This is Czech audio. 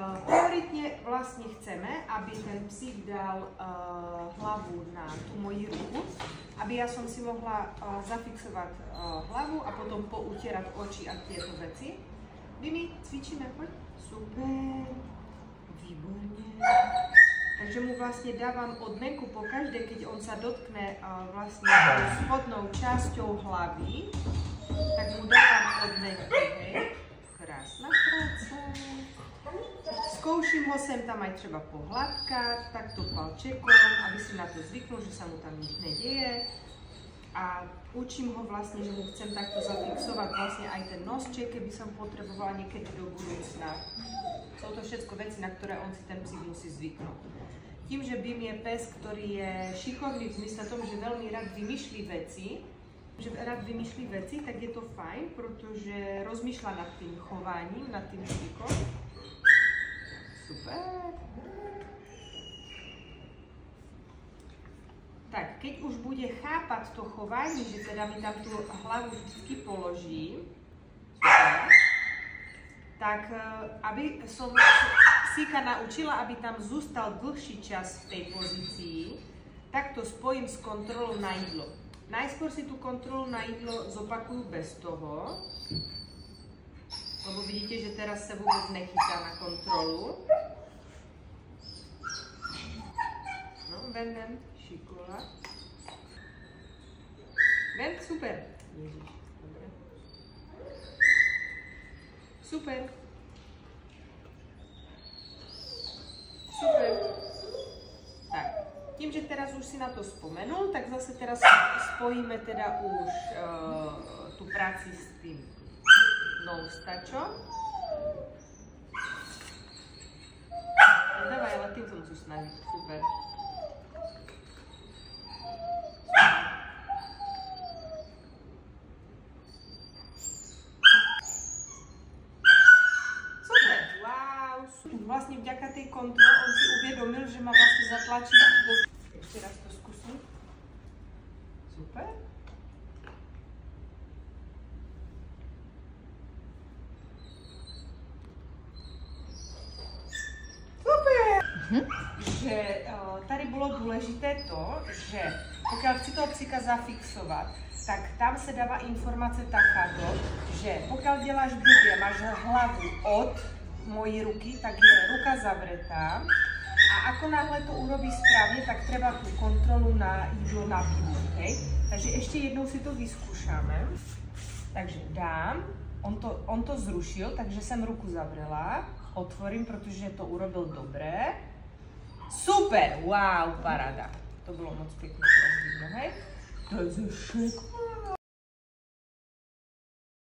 Prioritne vlastne chceme, aby ten psík dal hlavu na tú moju ruku, aby ja som si mohla zafixovať hlavu a potom poutierať oči a tieto veci. Bimi, cvičíme, poď. Super, výborne. Takže mu vlastne dávam odmenku po každej, keď on sa dotkne vlastne spodnou časťou hlavy, tak mu dávam odmenku, hej. Krásna práca. Skouším ho sem tam aj treba pohľadkať, takto palčekom, aby si na to zvyknul, že sa mu tam nič nedieje. A učím ho vlastne, že mu chcem takto zafixovať vlastne aj ten nosček, keby som potrebovala niekedy do budúcna. Sú to všetko veci, na ktoré on si ten psík musí zvyknúť. Tým, že Bim je pes, ktorý je šikovný v zmysle tom, že veľmi rád vymýšľi veci, tak je to fajn, pretože rozmýšľa nad tým chovaním, nad tým zvykom. Super. Tak, keď už bude chápať to chovanie, že teda mi tam tú hlavu vždy položí, super, tak aby som psíka naučila, aby tam zostal dlhší čas v tej pozícii, tak to spojím s kontrolou na jídlo. Najskôr si tú kontrolu na jídlo zopakujú bez toho, lebo vidíte, že teraz sa vôbec nechytá na kontrolu. No, ven, šikula. Ven, super. Ježiš, dobre. Super. Super. Tak, tým, že teraz už si na to spomenul, tak zase teraz spojíme teda už tú práci s tým noustačom. Dávaj, ale tým sa musíš snažiť. Super. Super, wow. Vlastne vďaka tej kontrole on si uvedomil, že ma vlastne zatlačí do... Ešte raz to skúsim. Super. Že tady bolo dôležité to, že pokiaľ chci toho psíka zafixovať, tak tam sa dáva informácia takáto, že pokiaľ děláš blbě, máš hlavu od mojej ruky, tak je ruka zavretá a ako náhle to urobí správne, tak treba tú kontrolu na jídlo nabídnout, hej? Takže ešte jednou si to vyskúšame. Takže dám, on to zrušil, takže jsem ruku zavrela, otvorím, protože to urobil dobré. Super, wow, paráda. To bylo moc pěkně teraz vidno, hej? To je všechno.